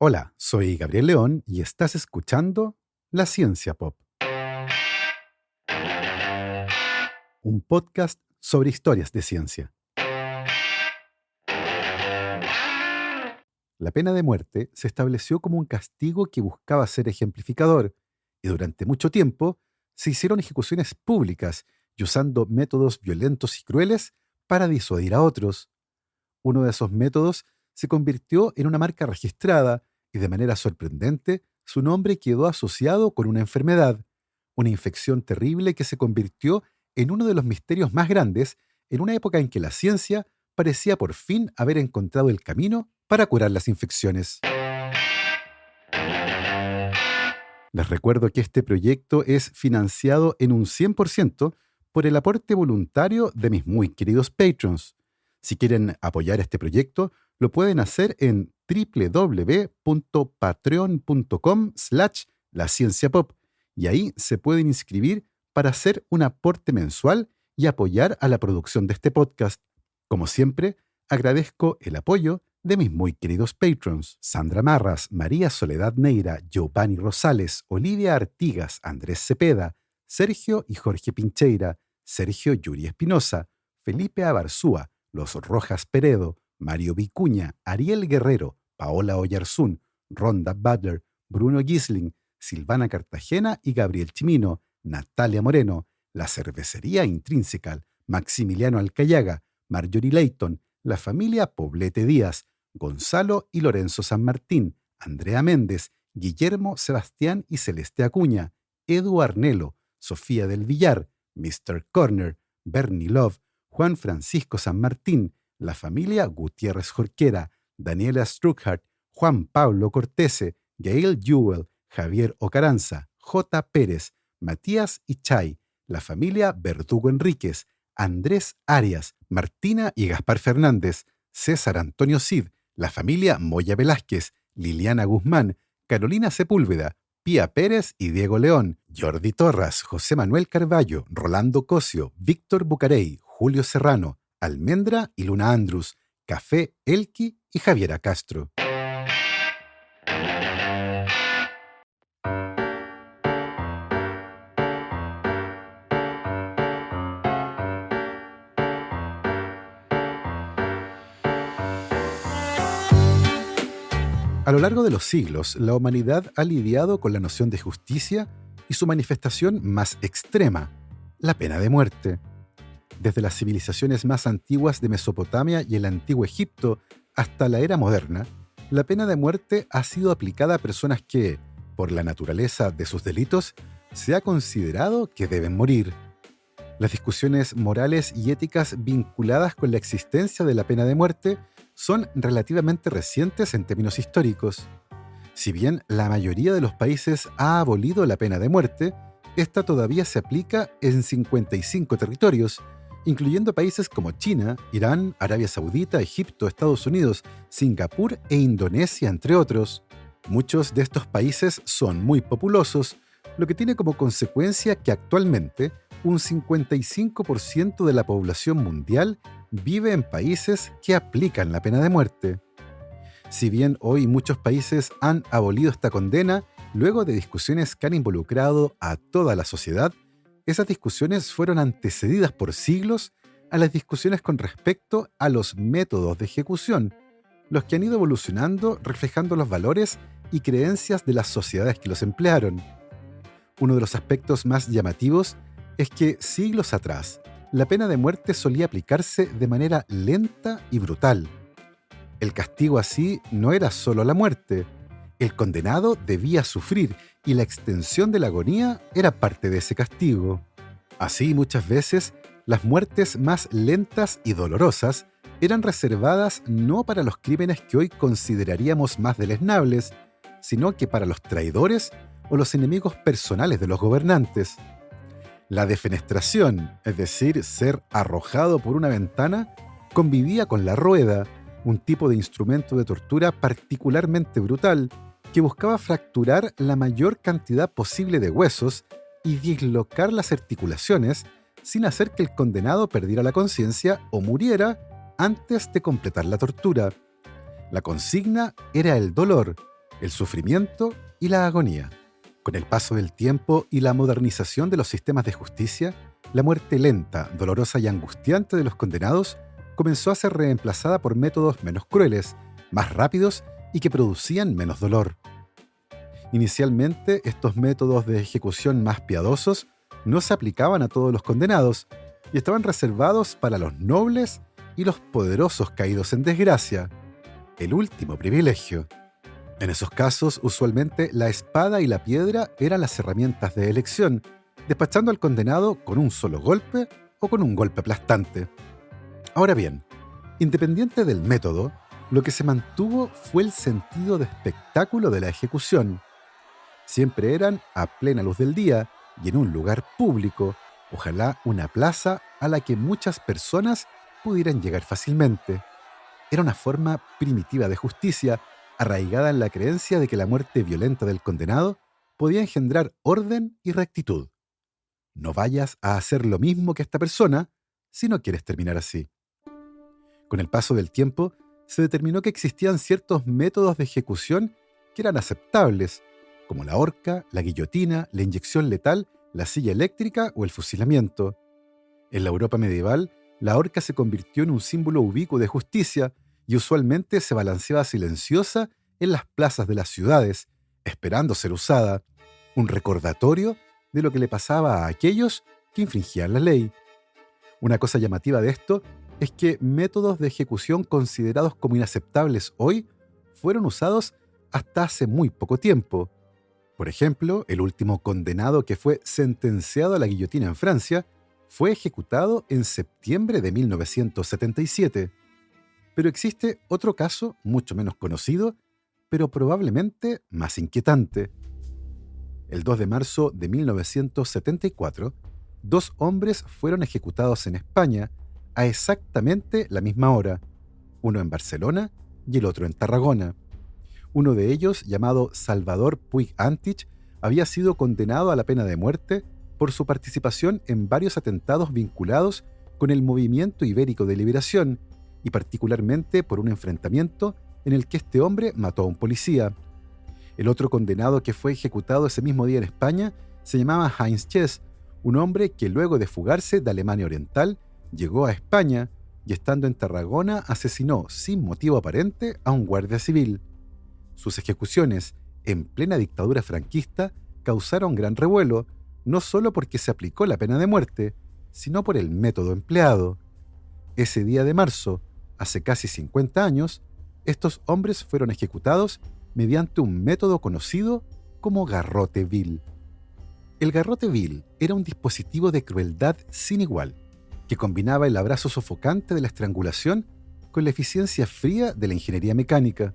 Hola, soy Gabriel León y estás escuchando La Ciencia Pop, un podcast sobre historias de ciencia. La pena de muerte se estableció como un castigo que buscaba ser ejemplificador, y durante mucho tiempo se hicieron ejecuciones públicas y usando métodos violentos y crueles para disuadir a otros. Uno de esos métodos se convirtió en una marca registrada y de manera sorprendente su nombre quedó asociado con una enfermedad, una infección terrible que se convirtió en uno de los misterios más grandes en una época en que la ciencia parecía por fin haber encontrado el camino para curar las infecciones. Les recuerdo que este proyecto es financiado en un 100% por el aporte voluntario de mis muy queridos patrons. Si quieren apoyar este proyecto, lo pueden hacer en www.patreon.com/lascienciapop y ahí se pueden inscribir para hacer un aporte mensual y apoyar a la producción de este podcast. Como siempre, agradezco el apoyo de mis muy queridos patrons: Sandra Marras, María Soledad Neira, Giovanni Rosales, Olivia Artigas, Andrés Cepeda, Sergio y Jorge Pincheira, Sergio Yuri Espinosa, Felipe Abarzúa, Los Rojas Peredo, Mario Vicuña, Ariel Guerrero, Paola Oyarzún, Ronda Butler, Bruno Gisling, Silvana Cartagena y Gabriel Chimino, Natalia Moreno, La Cervecería Intrínseca, Maximiliano Alcayaga, Marjorie Leighton, la familia Poblete Díaz, Gonzalo y Lorenzo San Martín, Andrea Méndez, Guillermo Sebastián y Celeste Acuña, Edu Arnelo, Sofía del Villar, Mr. Corner, Bernie Love, Juan Francisco San Martín, la familia Gutiérrez Jorquera, Daniela Struckhardt, Juan Pablo Cortese, Gail Jewell, Javier Ocaranza, J. Pérez, Matías Ichay, la familia Verdugo Enríquez, Andrés Arias, Martina y Gaspar Fernández, César Antonio Cid, la familia Moya Velázquez, Liliana Guzmán, Carolina Sepúlveda, Pía Pérez y Diego León, Jordi Torras, José Manuel Carballo, Rolando Cosio, Víctor Bucarey, Julio Serrano, Almendra y Luna Andrus, Café Elqui y Javiera Castro. A lo largo de los siglos, la humanidad ha lidiado con la noción de justicia y su manifestación más extrema, la pena de muerte. Desde las civilizaciones más antiguas de Mesopotamia y el antiguo Egipto hasta la era moderna, la pena de muerte ha sido aplicada a personas que, por la naturaleza de sus delitos, se ha considerado que deben morir. Las discusiones morales y éticas vinculadas con la existencia de la pena de muerte son relativamente recientes en términos históricos. Si bien la mayoría de los países ha abolido la pena de muerte, esta todavía se aplica en 55 territorios, incluyendo países como China, Irán, Arabia Saudita, Egipto, Estados Unidos, Singapur e Indonesia, entre otros. Muchos de estos países son muy populosos, lo que tiene como consecuencia que actualmente un 55% de la población mundial vive en países que aplican la pena de muerte. Si bien hoy muchos países han abolido esta condena, luego de discusiones que han involucrado a toda la sociedad, esas discusiones fueron antecedidas por siglos a las discusiones con respecto a los métodos de ejecución, los que han ido evolucionando reflejando los valores y creencias de las sociedades que los emplearon. Uno de los aspectos más llamativos es que siglos atrás, la pena de muerte solía aplicarse de manera lenta y brutal. El castigo así no era solo la muerte. El condenado debía sufrir y la extensión de la agonía era parte de ese castigo. Así, muchas veces, las muertes más lentas y dolorosas eran reservadas no para los crímenes que hoy consideraríamos más deleznables, sino que para los traidores o los enemigos personales de los gobernantes. La defenestración, es decir, ser arrojado por una ventana, convivía con la rueda, un tipo de instrumento de tortura particularmente brutal que buscaba fracturar la mayor cantidad posible de huesos y dislocar las articulaciones sin hacer que el condenado perdiera la conciencia o muriera antes de completar la tortura. La consigna era el dolor, el sufrimiento y la agonía. Con el paso del tiempo y la modernización de los sistemas de justicia, la muerte lenta, dolorosa y angustiante de los condenados comenzó a ser reemplazada por métodos menos crueles, más rápidos y que producían menos dolor. Inicialmente, estos métodos de ejecución más piadosos no se aplicaban a todos los condenados y estaban reservados para los nobles y los poderosos caídos en desgracia, el último privilegio. En esos casos, usualmente la espada y la piedra eran las herramientas de elección, despachando al condenado con un solo golpe o con un golpe aplastante. Ahora bien, independiente del método, lo que se mantuvo fue el sentido de espectáculo de la ejecución. Siempre eran a plena luz del día y en un lugar público, ojalá una plaza a la que muchas personas pudieran llegar fácilmente. Era una forma primitiva de justicia, arraigada en la creencia de que la muerte violenta del condenado podía engendrar orden y rectitud. No vayas a hacer lo mismo que esta persona si no quieres terminar así. Con el paso del tiempo, se determinó que existían ciertos métodos de ejecución que eran aceptables, como la horca, la guillotina, la inyección letal, la silla eléctrica o el fusilamiento. En la Europa medieval, la horca se convirtió en un símbolo ubicuo de justicia y usualmente se balanceaba silenciosa en las plazas de las ciudades, esperando ser usada, un recordatorio de lo que le pasaba a aquellos que infringían la ley. Una cosa llamativa de esto es que métodos de ejecución considerados como inaceptables hoy fueron usados hasta hace muy poco tiempo. Por ejemplo, el último condenado que fue sentenciado a la guillotina en Francia fue ejecutado en septiembre de 1977. Pero existe otro caso mucho menos conocido, pero probablemente más inquietante. El 2 de marzo de 1974, dos hombres fueron ejecutados en España a exactamente la misma hora, uno en Barcelona y el otro en Tarragona. Uno de ellos, llamado Salvador Puig Antich, había sido condenado a la pena de muerte por su participación en varios atentados vinculados con el Movimiento Ibérico de Liberación y particularmente por un enfrentamiento en el que este hombre mató a un policía. El otro condenado que fue ejecutado ese mismo día en España se llamaba Heinz Chess, un hombre que luego de fugarse de Alemania Oriental llegó a España y estando en Tarragona asesinó sin motivo aparente a un guardia civil. Sus ejecuciones, en plena dictadura franquista, causaron gran revuelo, no solo porque se aplicó la pena de muerte, sino por el método empleado. Ese día de marzo, hace casi 50 años, estos hombres fueron ejecutados mediante un método conocido como garrote vil. El garrote vil era un dispositivo de crueldad sin igual, que combinaba el abrazo sofocante de la estrangulación con la eficiencia fría de la ingeniería mecánica.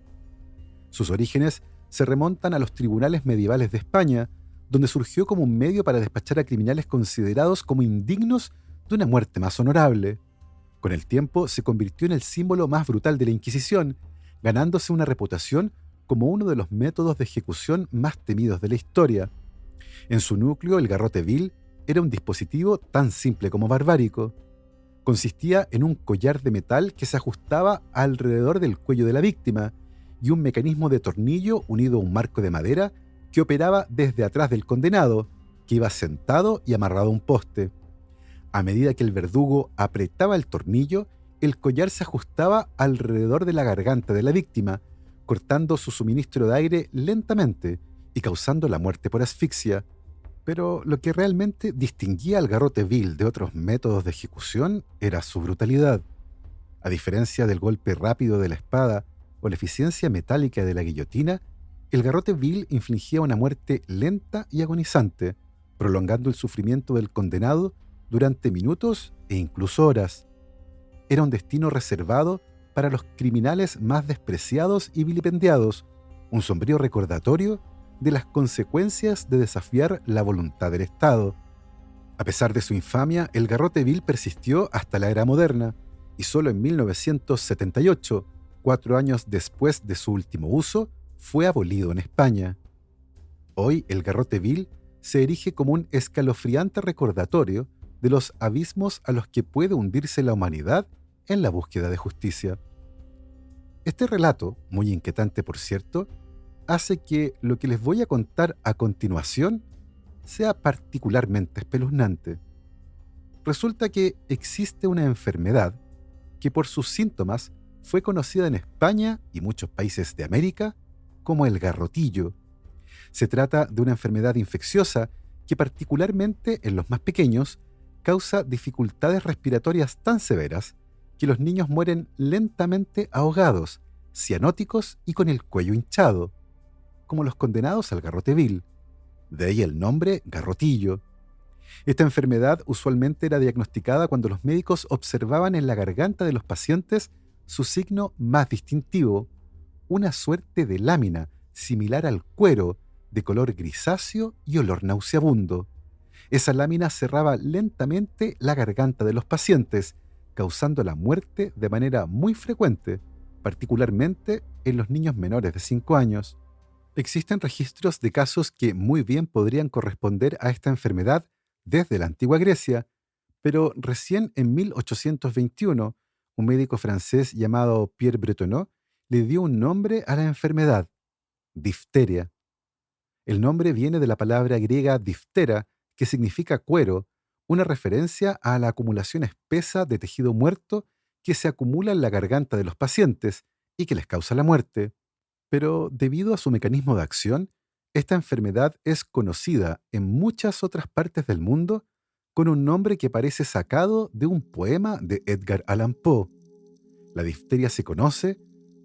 Sus orígenes se remontan a los tribunales medievales de España, donde surgió como un medio para despachar a criminales considerados como indignos de una muerte más honorable. Con el tiempo se convirtió en el símbolo más brutal de la Inquisición, ganándose una reputación como uno de los métodos de ejecución más temidos de la historia. En su núcleo, el garrote vil era un dispositivo tan simple como barbárico. Consistía en un collar de metal que se ajustaba alrededor del cuello de la víctima y un mecanismo de tornillo unido a un marco de madera que operaba desde atrás del condenado, que iba sentado y amarrado a un poste. A medida que el verdugo apretaba el tornillo, el collar se ajustaba alrededor de la garganta de la víctima, cortando su suministro de aire lentamente y causando la muerte por asfixia. Pero lo que realmente distinguía al garrote vil de otros métodos de ejecución era su brutalidad. A diferencia del golpe rápido de la espada o la eficiencia metálica de la guillotina, el garrote vil infligía una muerte lenta y agonizante, prolongando el sufrimiento del condenado durante minutos e incluso horas. Era un destino reservado para los criminales más despreciados y vilipendiados, un sombrío recordatorio de las consecuencias de desafiar la voluntad del Estado. A pesar de su infamia, el garrote vil persistió hasta la era moderna, y solo en 1978, 4 años después de su último uso, fue abolido en España. Hoy el garrote vil se erige como un escalofriante recordatorio de los abismos a los que puede hundirse la humanidad en la búsqueda de justicia. Este relato, muy inquietante por cierto, hace que lo que les voy a contar a continuación sea particularmente espeluznante. Resulta que existe una enfermedad que por sus síntomas fue conocida en España y muchos países de América como el garrotillo. Se trata de una enfermedad infecciosa que particularmente en los más pequeños causa dificultades respiratorias tan severas que los niños mueren lentamente ahogados, cianóticos y con el cuello hinchado, como los condenados al garrote vil. De ahí el nombre garrotillo. Esta enfermedad usualmente era diagnosticada cuando los médicos observaban en la garganta de los pacientes su signo más distintivo, una suerte de lámina similar al cuero, de color grisáceo y olor nauseabundo. Esa lámina cerraba lentamente la garganta de los pacientes, causando la muerte de manera muy frecuente, particularmente en los niños menores de 5 años. Existen registros de casos que muy bien podrían corresponder a esta enfermedad desde la antigua Grecia, pero recién en 1821, un médico francés llamado Pierre Bretonneau le dio un nombre a la enfermedad: difteria. El nombre viene de la palabra griega diftera, que significa cuero, una referencia a la acumulación espesa de tejido muerto que se acumula en la garganta de los pacientes y que les causa la muerte. Pero debido a su mecanismo de acción, esta enfermedad es conocida en muchas otras partes del mundo con un nombre que parece sacado de un poema de Edgar Allan Poe. La difteria se conoce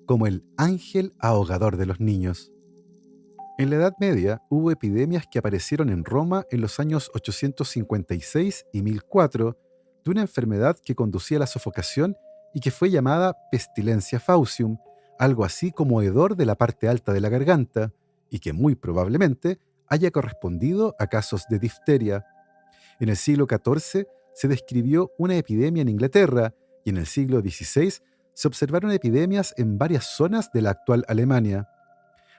como el ángel ahogador de los niños. En la Edad Media hubo epidemias que aparecieron en Roma en los años 856 y 1004 de una enfermedad que conducía a la sofocación y que fue llamada pestilencia faucium, algo así como hedor de la parte alta de la garganta, y que muy probablemente haya correspondido a casos de difteria. En el siglo XIV se describió una epidemia en Inglaterra y en el siglo XVI se observaron epidemias en varias zonas de la actual Alemania.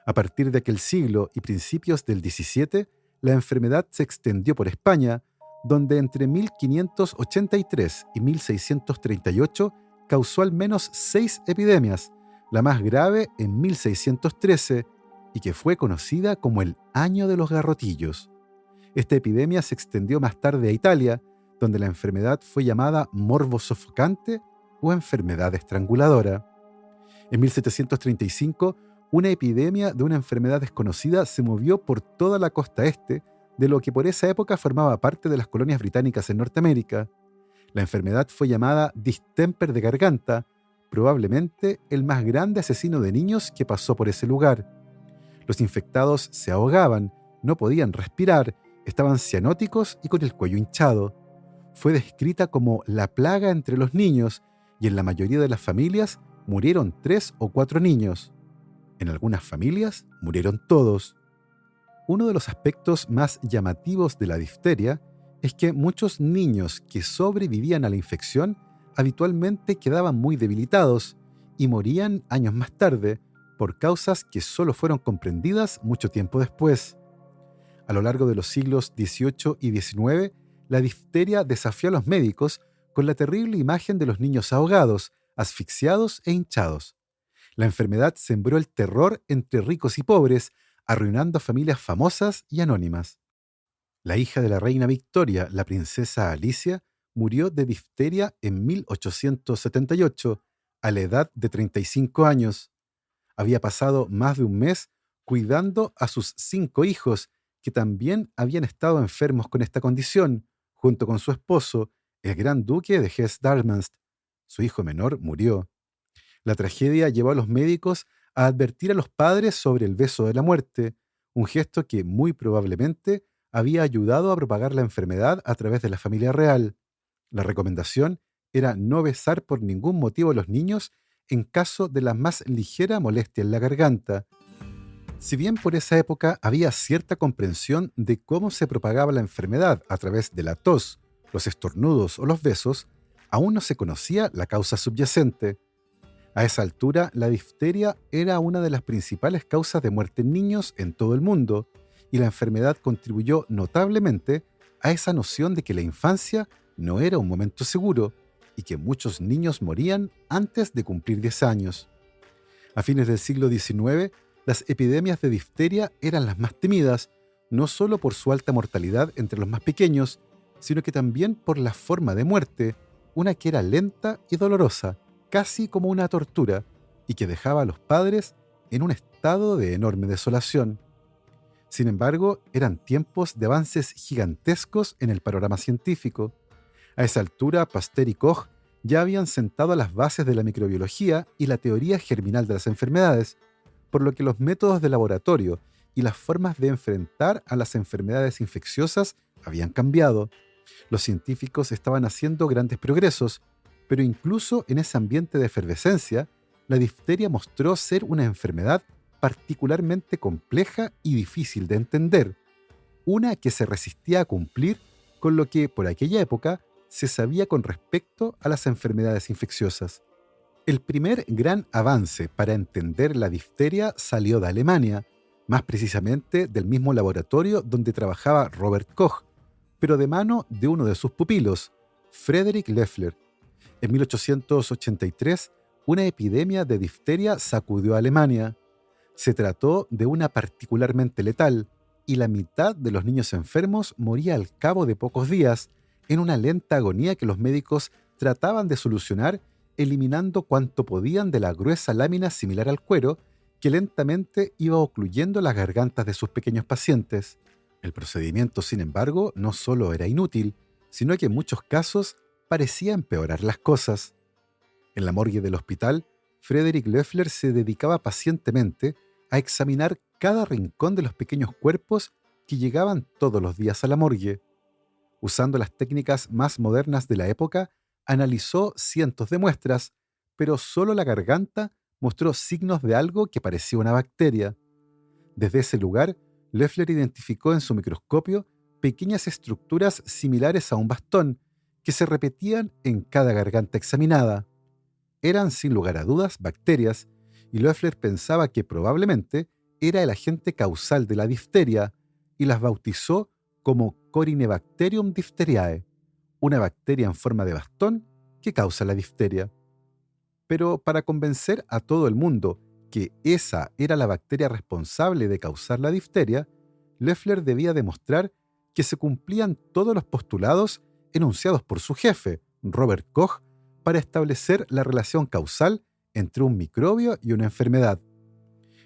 A partir de aquel siglo y principios del XVII, la enfermedad se extendió por España, donde entre 1583 y 1638 causó al menos 6 epidemias, la más grave en 1613, y que fue conocida como el Año de los Garrotillos. Esta epidemia se extendió más tarde a Italia, donde la enfermedad fue llamada morbo sofocante o enfermedad estranguladora. En 1735, una epidemia de una enfermedad desconocida se movió por toda la costa este de lo que por esa época formaba parte de las colonias británicas en Norteamérica. La enfermedad fue llamada distemper de garganta, probablemente el más grande asesino de niños que pasó por ese lugar. Los infectados se ahogaban, no podían respirar, estaban cianóticos y con el cuello hinchado. Fue descrita como la plaga entre los niños y en la mayoría de las familias murieron 3 o 4 niños. En algunas familias murieron todos. Uno de los aspectos más llamativos de la difteria es que muchos niños que sobrevivían a la infección habitualmente quedaban muy debilitados y morían años más tarde por causas que solo fueron comprendidas mucho tiempo después. A lo largo de los siglos XVIII y XIX, la difteria desafió a los médicos con la terrible imagen de los niños ahogados, asfixiados e hinchados. La enfermedad sembró el terror entre ricos y pobres, arruinando a familias famosas y anónimas. La hija de la reina Victoria, la princesa Alicia, murió de difteria en 1878, a la edad de 35 años. Había pasado más de un mes cuidando a sus 5 hijos, que también habían estado enfermos con esta condición, junto con su esposo, el gran duque de Hesse-Darmstadt. Su hijo menor murió. La tragedia llevó a los médicos a advertir a los padres sobre el beso de la muerte, un gesto que muy probablemente había ayudado a propagar la enfermedad a través de la familia real. La recomendación era no besar por ningún motivo a los niños en caso de la más ligera molestia en la garganta. Si bien por esa época había cierta comprensión de cómo se propagaba la enfermedad a través de la tos, los estornudos o los besos, aún no se conocía la causa subyacente. A esa altura, la difteria era una de las principales causas de muerte en niños en todo el mundo, y la enfermedad contribuyó notablemente a esa noción de que la infancia no era un momento seguro y que muchos niños morían antes de cumplir 10 años. A fines del siglo XIX, Las epidemias de difteria eran las más temidas, no solo por su alta mortalidad entre los más pequeños, sino que también por la forma de muerte, una que era lenta y dolorosa, casi como una tortura, y que dejaba a los padres en un estado de enorme desolación. Sin embargo, eran tiempos de avances gigantescos en el panorama científico. A esa altura, Pasteur y Koch ya habían sentado las bases de la microbiología y la teoría germinal de las enfermedades, por lo que los métodos de laboratorio y las formas de enfrentar a las enfermedades infecciosas habían cambiado. Los científicos estaban haciendo grandes progresos, pero incluso en ese ambiente de efervescencia, la difteria mostró ser una enfermedad particularmente compleja y difícil de entender, una que se resistía a cumplir con lo que, por aquella época, se sabía con respecto a las enfermedades infecciosas. El primer gran avance para entender la difteria salió de Alemania, más precisamente del mismo laboratorio donde trabajaba Robert Koch, pero de mano de uno de sus pupilos, Friedrich Loeffler. En 1883, una epidemia de difteria sacudió a Alemania. Se trató de una particularmente letal, y la mitad de los niños enfermos moría al cabo de pocos días, en una lenta agonía que los médicos trataban de solucionar eliminando cuanto podían de la gruesa lámina similar al cuero que lentamente iba ocluyendo las gargantas de sus pequeños pacientes. El procedimiento, sin embargo, no solo era inútil, sino que en muchos casos parecía empeorar las cosas. En la morgue del hospital, Friedrich Loeffler se dedicaba pacientemente a examinar cada rincón de los pequeños cuerpos que llegaban todos los días a la morgue. Usando las técnicas más modernas de la época, analizó cientos de muestras, pero solo la garganta mostró signos de algo que parecía una bacteria. Desde ese lugar, Loeffler identificó en su microscopio pequeñas estructuras similares a un bastón que se repetían en cada garganta examinada. Eran, sin lugar a dudas, bacterias, y Loeffler pensaba que probablemente era el agente causal de la difteria y las bautizó como Corynebacterium diphtheriae, una bacteria en forma de bastón que causa la difteria. Pero para convencer a todo el mundo que esa era la bacteria responsable de causar la difteria, Loeffler debía demostrar que se cumplían todos los postulados enunciados por su jefe, Robert Koch, para establecer la relación causal entre un microbio y una enfermedad.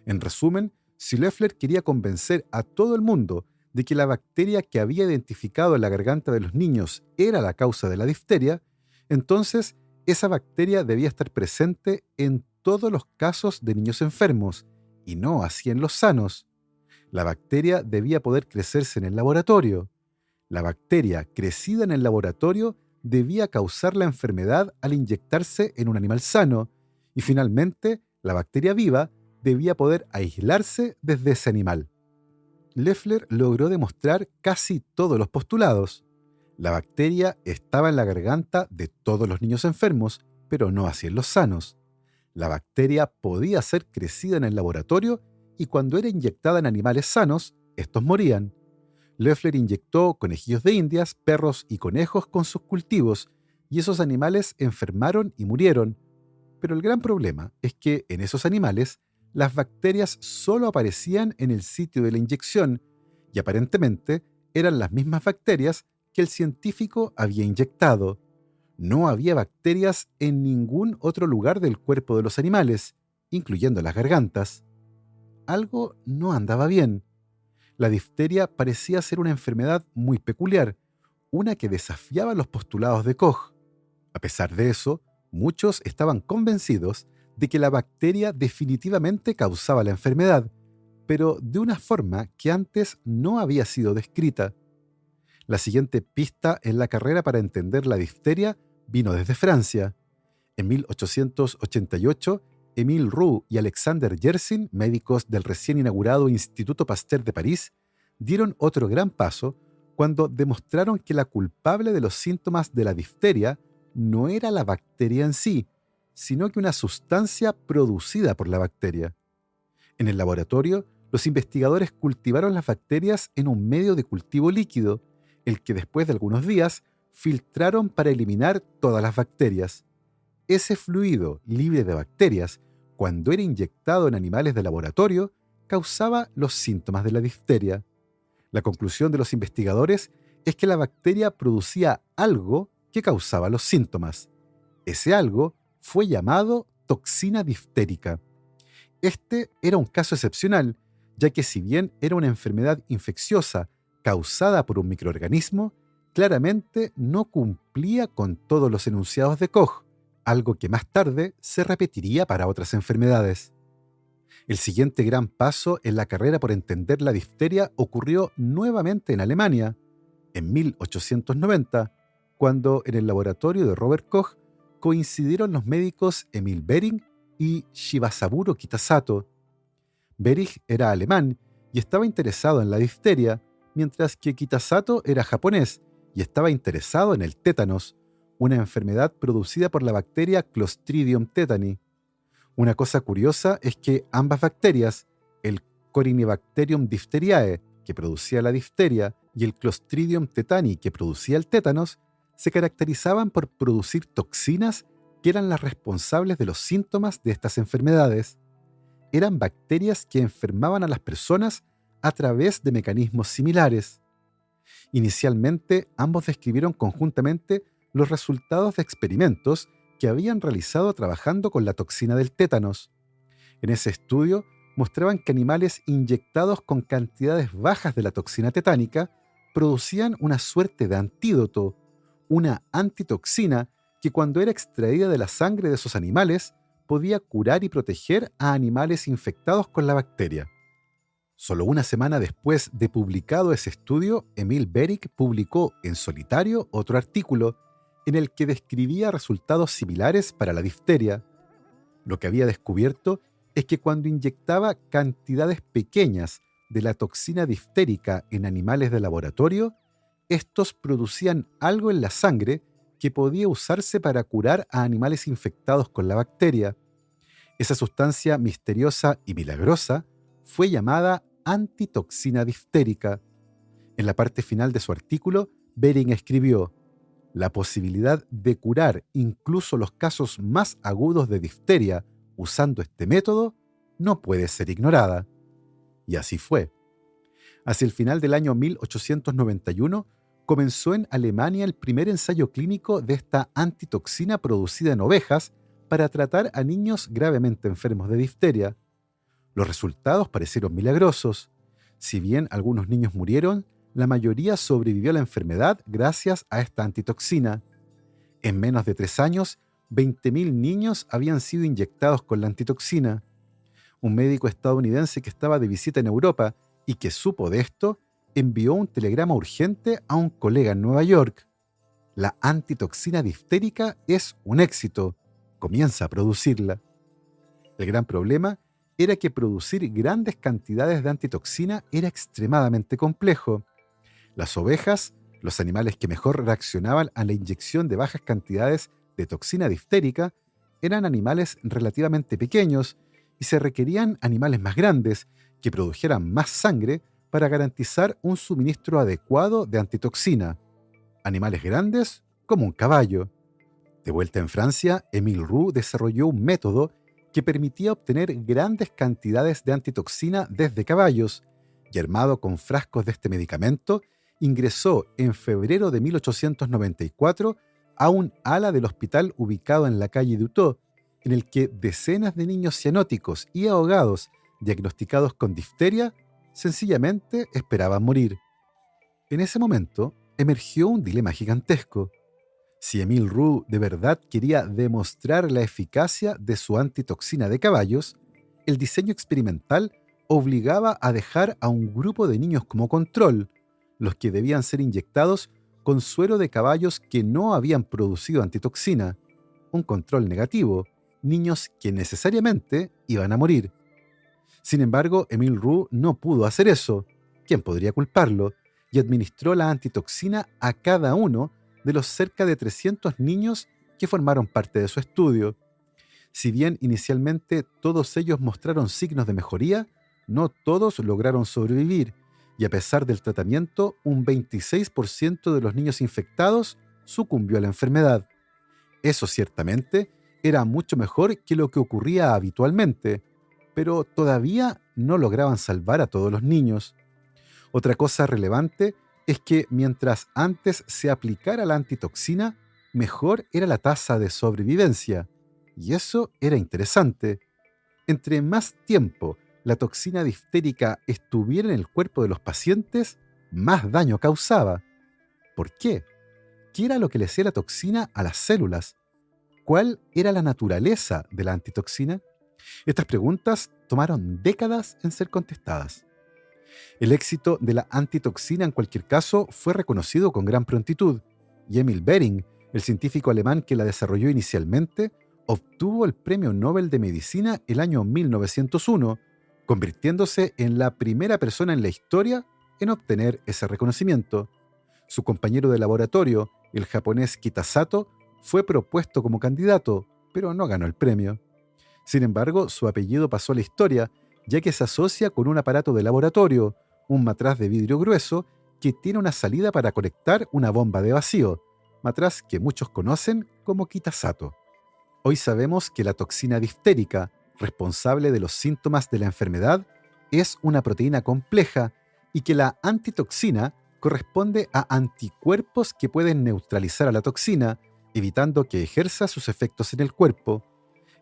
En resumen, si Loeffler quería convencer a todo el mundo de que la bacteria que había identificado en la garganta de los niños era la causa de la difteria, entonces esa bacteria debía estar presente en todos los casos de niños enfermos, y no así en los sanos. La bacteria debía poder crecerse en el laboratorio. La bacteria crecida en el laboratorio debía causar la enfermedad al inyectarse en un animal sano, y finalmente la bacteria viva debía poder aislarse desde ese animal. Loeffler logró demostrar casi todos los postulados. La bacteria estaba en la garganta de todos los niños enfermos, pero no así en los sanos. La bacteria podía ser crecida en el laboratorio y cuando era inyectada en animales sanos, estos morían. Loeffler inyectó conejillos de indias, perros y conejos con sus cultivos, y esos animales enfermaron y murieron. Pero el gran problema es que en esos animales las bacterias solo aparecían en el sitio de la inyección, y aparentemente eran las mismas bacterias que el científico había inyectado. No había bacterias en ningún otro lugar del cuerpo de los animales, incluyendo las gargantas. Algo no andaba bien. La difteria parecía ser una enfermedad muy peculiar, una que desafiaba los postulados de Koch. A pesar de eso, muchos estaban convencidos de que la bacteria definitivamente causaba la enfermedad, pero de una forma que antes no había sido descrita. La siguiente pista en la carrera para entender la difteria vino desde Francia. En 1888, Émile Roux y Alexander Yersin, médicos del recién inaugurado Instituto Pasteur de París, dieron otro gran paso cuando demostraron que la culpable de los síntomas de la difteria no era la bacteria en sí, sino que una sustancia producida por la bacteria. En el laboratorio, los investigadores cultivaron las bacterias en un medio de cultivo líquido, el que después de algunos días filtraron para eliminar todas las bacterias. Ese fluido libre de bacterias, cuando era inyectado en animales de laboratorio, causaba los síntomas de la difteria. La conclusión de los investigadores es que la bacteria producía algo que causaba los síntomas. Ese algo fue llamado toxina diftérica. Este era un caso excepcional, ya que si bien era una enfermedad infecciosa causada por un microorganismo, claramente no cumplía con todos los enunciados de Koch, algo que más tarde se repetiría para otras enfermedades. El siguiente gran paso en la carrera por entender la difteria ocurrió nuevamente en Alemania, en 1890, cuando en el laboratorio de Robert Koch coincidieron los médicos Emil Behring y Shibasaburo Kitasato. Behring era alemán y estaba interesado en la difteria, mientras que Kitasato era japonés y estaba interesado en el tétanos, una enfermedad producida por la bacteria Clostridium tetani. Una cosa curiosa es que ambas bacterias, el Corynebacterium diphtheriae, que producía la difteria, y el Clostridium tetani, que producía el tétanos, se caracterizaban por producir toxinas que eran las responsables de los síntomas de estas enfermedades. Eran bacterias que enfermaban a las personas a través de mecanismos similares. Inicialmente, ambos describieron conjuntamente los resultados de experimentos que habían realizado trabajando con la toxina del tétanos. En ese estudio, mostraban que animales inyectados con cantidades bajas de la toxina tetánica producían una suerte de antídoto, una antitoxina que cuando era extraída de la sangre de esos animales podía curar y proteger a animales infectados con la bacteria. Solo una semana después de publicado ese estudio, Emil Behring publicó en solitario otro artículo en el que describía resultados similares para la difteria. Lo que había descubierto es que cuando inyectaba cantidades pequeñas de la toxina diftérica en animales de laboratorio, estos producían algo en la sangre que podía usarse para curar a animales infectados con la bacteria. Esa sustancia misteriosa y milagrosa fue llamada antitoxina diftérica. En la parte final de su artículo, Behring escribió: la posibilidad de curar incluso los casos más agudos de difteria usando este método no puede ser ignorada. Y así fue. Hacia el final del año 1891, comenzó en Alemania el primer ensayo clínico de esta antitoxina producida en ovejas para tratar a niños gravemente enfermos de difteria. Los resultados parecieron milagrosos. Si bien algunos niños murieron, la mayoría sobrevivió a la enfermedad gracias a esta antitoxina. En menos de 3 años, 20.000 niños habían sido inyectados con la antitoxina. Un médico estadounidense que estaba de visita en Europa y que supo de esto, envió un telegrama urgente a un colega en Nueva York. La antitoxina diftérica es un éxito. Comienza a producirla. El gran problema era que producir grandes cantidades de antitoxina era extremadamente complejo. Las ovejas, los animales que mejor reaccionaban a la inyección de bajas cantidades de toxina diftérica, eran animales relativamente pequeños y se requerían animales más grandes que produjeran más sangre para garantizar un suministro adecuado de antitoxina. Animales grandes como un caballo. De vuelta en Francia, Émile Roux desarrolló un método que permitía obtener grandes cantidades de antitoxina desde caballos y, armado con frascos de este medicamento, ingresó en febrero de 1894 a un ala del hospital ubicado en la calle Dutot, en el que decenas de niños cianóticos y ahogados diagnosticados con difteria sencillamente esperaban morir. En ese momento emergió un dilema gigantesco. Si Émile Roux de verdad quería demostrar la eficacia de su antitoxina de caballos, el diseño experimental obligaba a dejar a un grupo de niños como control, los que debían ser inyectados con suero de caballos que no habían producido antitoxina, un control negativo, niños que necesariamente iban a morir. Sin embargo, Émile Roux no pudo hacer eso. ¿Quién podría culparlo? Y administró la antitoxina a cada uno de los cerca de 300 niños que formaron parte de su estudio. Si bien inicialmente todos ellos mostraron signos de mejoría, no todos lograron sobrevivir, y a pesar del tratamiento, un 26% de los niños infectados sucumbió a la enfermedad. Eso ciertamente era mucho mejor que lo que ocurría habitualmente, pero todavía no lograban salvar a todos los niños. Otra cosa relevante es que mientras antes se aplicara la antitoxina, mejor era la tasa de sobrevivencia. Y eso era interesante. Entre más tiempo la toxina diftérica estuviera en el cuerpo de los pacientes, más daño causaba. ¿Por qué? ¿Qué era lo que le hacía la toxina a las células? ¿Cuál era la naturaleza de la antitoxina? Estas preguntas tomaron décadas en ser contestadas. El éxito de la antitoxina en cualquier caso fue reconocido con gran prontitud, y Emil Behring, el científico alemán que la desarrolló inicialmente, obtuvo el Premio Nobel de Medicina el año 1901, convirtiéndose en la primera persona en la historia en obtener ese reconocimiento. Su compañero de laboratorio, el japonés Kitasato, fue propuesto como candidato, pero no ganó el premio. Sin embargo, su apellido pasó a la historia, ya que se asocia con un aparato de laboratorio, un matraz de vidrio grueso que tiene una salida para conectar una bomba de vacío, matraz que muchos conocen como Kitasato. Hoy sabemos que la toxina diftérica, responsable de los síntomas de la enfermedad, es una proteína compleja y que la antitoxina corresponde a anticuerpos que pueden neutralizar a la toxina, evitando que ejerza sus efectos en el cuerpo.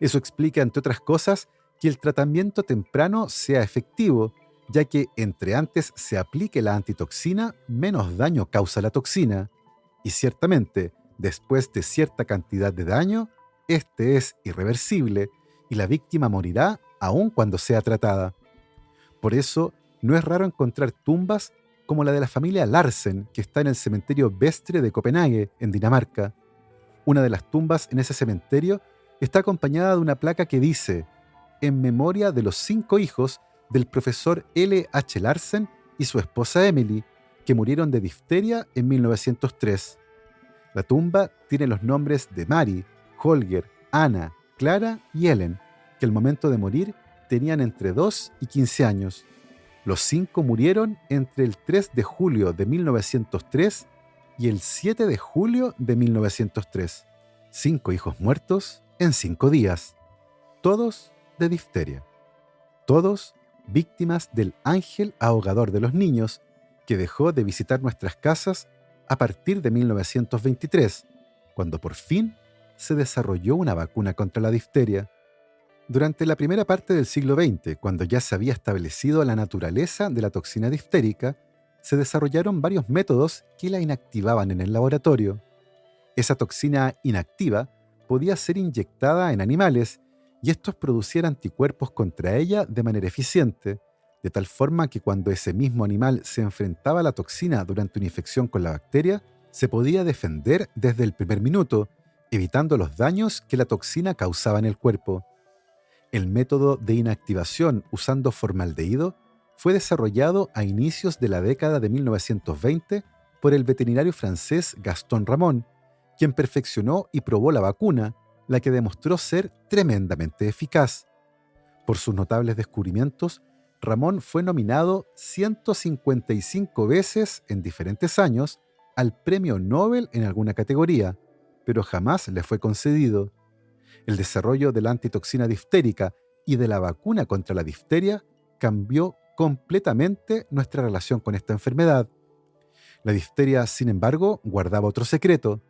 Eso explica, entre otras cosas, que el tratamiento temprano sea efectivo, ya que entre antes se aplique la antitoxina, menos daño causa la toxina. Y ciertamente, después de cierta cantidad de daño, este es irreversible y la víctima morirá aun cuando sea tratada. Por eso, no es raro encontrar tumbas como la de la familia Larsen, que está en el cementerio Vestre de Copenhague, en Dinamarca. Una de las tumbas en ese cementerio está acompañada de una placa que dice: en memoria de los 5 hijos del profesor L. H. Larsen y su esposa Emily, que murieron de difteria en 1903. La tumba tiene los nombres de Mary, Holger, Anna, Clara y Ellen, que al momento de morir tenían entre 2 y 15 años. Los 5 murieron entre el 3 de julio de 1903 y el 7 de julio de 1903. 5 hijos muertos en 5 días. Todos de difteria. Todos víctimas del ángel ahogador de los niños, que dejó de visitar nuestras casas a partir de 1923, cuando por fin se desarrolló una vacuna contra la difteria. Durante la primera parte del siglo XX, cuando ya se había establecido la naturaleza de la toxina diftérica, se desarrollaron varios métodos que la inactivaban en el laboratorio. Esa toxina inactiva podía ser inyectada en animales y estos producían anticuerpos contra ella de manera eficiente, de tal forma que cuando ese mismo animal se enfrentaba a la toxina durante una infección con la bacteria, se podía defender desde el primer minuto, evitando los daños que la toxina causaba en el cuerpo. El método de inactivación usando formaldehído fue desarrollado a inicios de la década de 1920 por el veterinario francés Gaston Ramon, quien perfeccionó y probó la vacuna, la que demostró ser tremendamente eficaz. Por sus notables descubrimientos, Ramón fue nominado 155 veces en diferentes años al Premio Nobel en alguna categoría, pero jamás le fue concedido. El desarrollo de la antitoxina diftérica y de la vacuna contra la difteria cambió completamente nuestra relación con esta enfermedad. La difteria, sin embargo, guardaba otro secreto.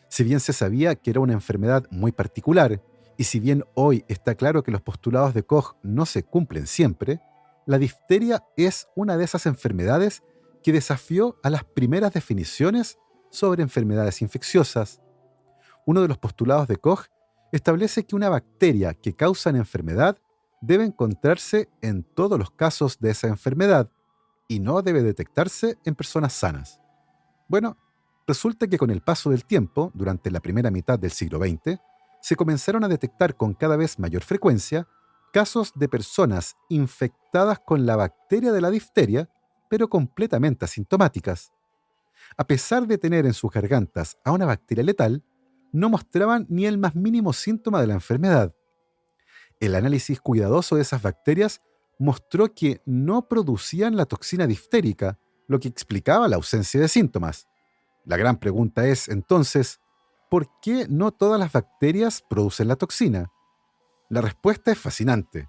Si bien se sabía que era una enfermedad muy particular, y si bien hoy está claro que los postulados de Koch no se cumplen siempre, la difteria es una de esas enfermedades que desafió a las primeras definiciones sobre enfermedades infecciosas. Uno de los postulados de Koch establece que una bacteria que causa una enfermedad debe encontrarse en todos los casos de esa enfermedad y no debe detectarse en personas sanas. Bueno, resulta que con el paso del tiempo, durante la primera mitad del siglo XX, se comenzaron a detectar con cada vez mayor frecuencia casos de personas infectadas con la bacteria de la difteria, pero completamente asintomáticas. A pesar de tener en sus gargantas a una bacteria letal, no mostraban ni el más mínimo síntoma de la enfermedad. El análisis cuidadoso de esas bacterias mostró que no producían la toxina diftérica, lo que explicaba la ausencia de síntomas. La gran pregunta es, entonces, ¿por qué no todas las bacterias producen la toxina? La respuesta es fascinante.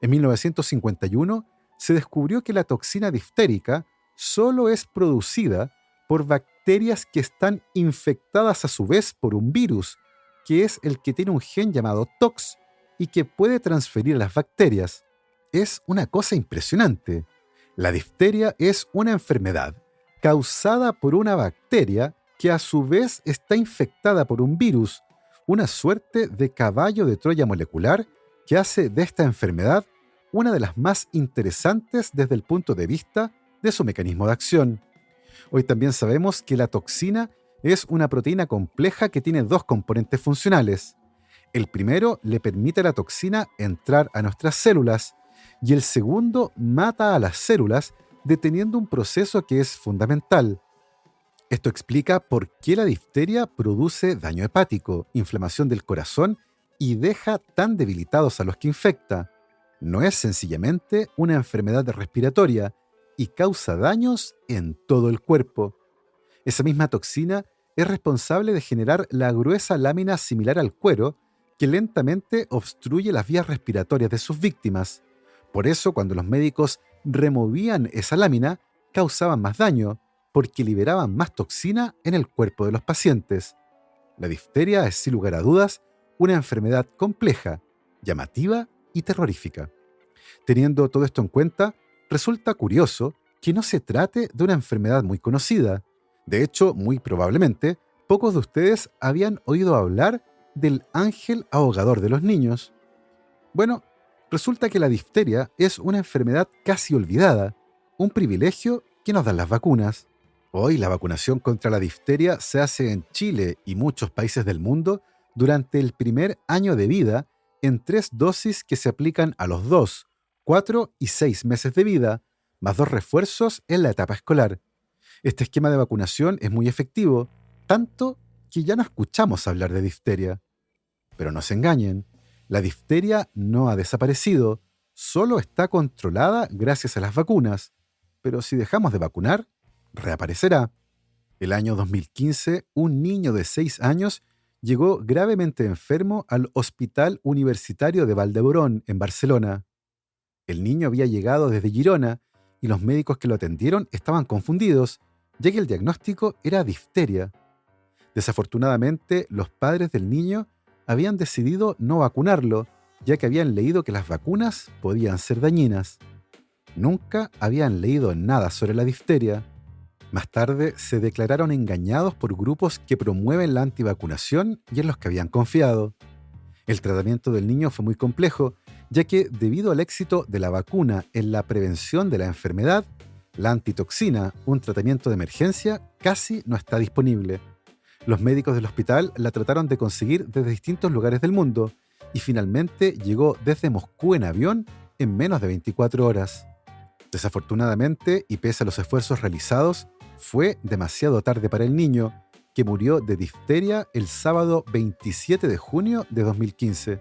En 1951 se descubrió que la toxina diftérica solo es producida por bacterias que están infectadas a su vez por un virus, que es el que tiene un gen llamado TOX y que puede transferir a las bacterias. Es una cosa impresionante. La difteria es una enfermedad causada por una bacteria que a su vez está infectada por un virus, una suerte de caballo de Troya molecular que hace de esta enfermedad una de las más interesantes desde el punto de vista de su mecanismo de acción. Hoy también sabemos que la toxina es una proteína compleja que tiene dos componentes funcionales. El primero le permite a la toxina entrar a nuestras células y el segundo mata a las células deteniendo un proceso que es fundamental. Esto explica por qué la difteria produce daño hepático, inflamación del corazón y deja tan debilitados a los que infecta. No es sencillamente una enfermedad respiratoria y causa daños en todo el cuerpo. Esa misma toxina es responsable de generar la gruesa lámina similar al cuero que lentamente obstruye las vías respiratorias de sus víctimas. Por eso, cuando los médicos removían esa lámina, causaban más daño, porque liberaban más toxina en el cuerpo de los pacientes. La difteria es, sin lugar a dudas, una enfermedad compleja, llamativa y terrorífica. Teniendo todo esto en cuenta, resulta curioso que no se trate de una enfermedad muy conocida. De hecho, muy probablemente, pocos de ustedes habían oído hablar del ángel ahogador de los niños. Bueno, resulta que la difteria es una enfermedad casi olvidada, un privilegio que nos dan las vacunas. Hoy la vacunación contra la difteria se hace en Chile y muchos países del mundo durante el primer año de vida en 3 dosis que se aplican a los 2, 4 y 6 meses de vida, más 2 refuerzos en la etapa escolar. Este esquema de vacunación es muy efectivo, tanto que ya no escuchamos hablar de difteria. Pero no se engañen, la difteria no ha desaparecido, solo está controlada gracias a las vacunas. Pero si dejamos de vacunar, reaparecerá. El año 2015, un niño de 6 años llegó gravemente enfermo al Hospital Universitario de Valdeborón, en Barcelona. El niño había llegado desde Girona y los médicos que lo atendieron estaban confundidos, ya que el diagnóstico era difteria. Desafortunadamente, los padres del niño habían decidido no vacunarlo, ya que habían leído que las vacunas podían ser dañinas. Nunca habían leído nada sobre la difteria. Más tarde se declararon engañados por grupos que promueven la antivacunación y en los que habían confiado. El tratamiento del niño fue muy complejo, ya que debido al éxito de la vacuna en la prevención de la enfermedad, la antitoxina, un tratamiento de emergencia, casi no está disponible. Los médicos del hospital la trataron de conseguir desde distintos lugares del mundo y finalmente llegó desde Moscú en avión en menos de 24 horas. Desafortunadamente, y pese a los esfuerzos realizados, fue demasiado tarde para el niño, que murió de difteria el sábado 27 de junio de 2015.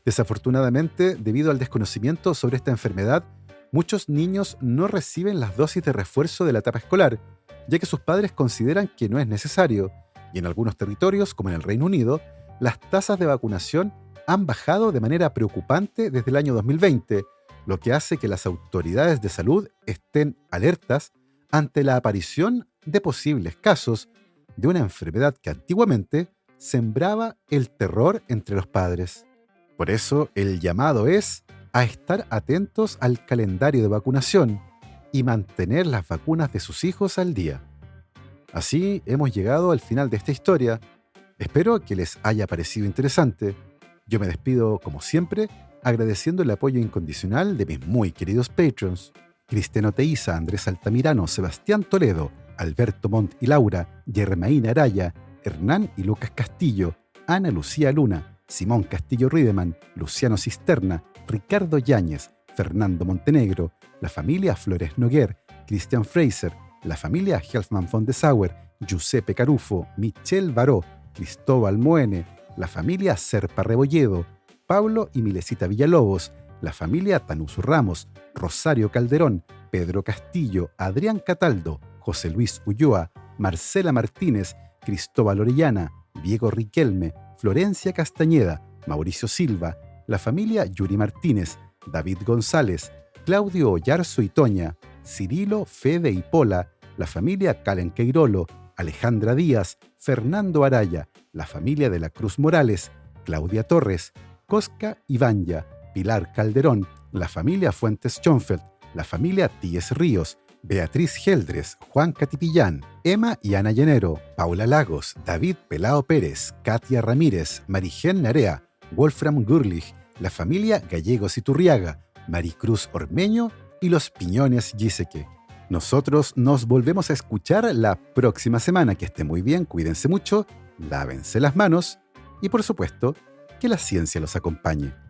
Desafortunadamente, debido al desconocimiento sobre esta enfermedad, muchos niños no reciben las dosis de refuerzo de la etapa escolar, ya que sus padres consideran que no es necesario, y en algunos territorios, como en el Reino Unido, las tasas de vacunación han bajado de manera preocupante desde el año 2020, lo que hace que las autoridades de salud estén alertas ante la aparición de posibles casos de una enfermedad que antiguamente sembraba el terror entre los padres. Por eso, el llamado es a estar atentos al calendario de vacunación y mantener las vacunas de sus hijos al día. Así hemos llegado al final de esta historia. Espero que les haya parecido interesante. Yo me despido, como siempre, agradeciendo el apoyo incondicional de mis muy queridos patrons: Cristiano Teiza, Andrés Altamirano, Sebastián Toledo, Alberto Montt y Laura, Germaína Araya, Hernán y Lucas Castillo, Ana Lucía Luna, Simón Castillo Riedemann, Luciano Cisterna, Ricardo Yáñez, Fernando Montenegro, la familia Flores Noguer, Christian Fraser, la familia Helfman von de Sauer, Giuseppe Carufo, Michelle Baró, Cristóbal Moene, la familia Serpa Rebolledo, Pablo y Milesita Villalobos, la familia Tanuso Ramos, Rosario Calderón, Pedro Castillo, Adrián Cataldo, José Luis Ulloa, Marcela Martínez, Cristóbal Orellana, Diego Riquelme, Florencia Castañeda, Mauricio Silva, la familia Yuri Martínez, David González, Claudio Oyarzo y Toña, Cirilo, Fede y Pola, la familia Calenqueirolo, Alejandra Díaz, Fernando Araya, la familia de la Cruz Morales, Claudia Torres, Cosca y Banya, Pilar Calderón, la familia Fuentes Schonfeld, la familia Tíes Ríos, Beatriz Geldres, Juan Catipillán, Emma y Ana Llenero, Paula Lagos, David Pelao Pérez, Katia Ramírez, Marigen Narea, Wolfram Gurlich, la familia Gallegos Iturriaga, Maricruz Ormeño y los Piñones Giseque. Nosotros nos volvemos a escuchar la próxima semana. Que esté muy bien, cuídense mucho, lávense las manos y por supuesto, que la ciencia los acompañe.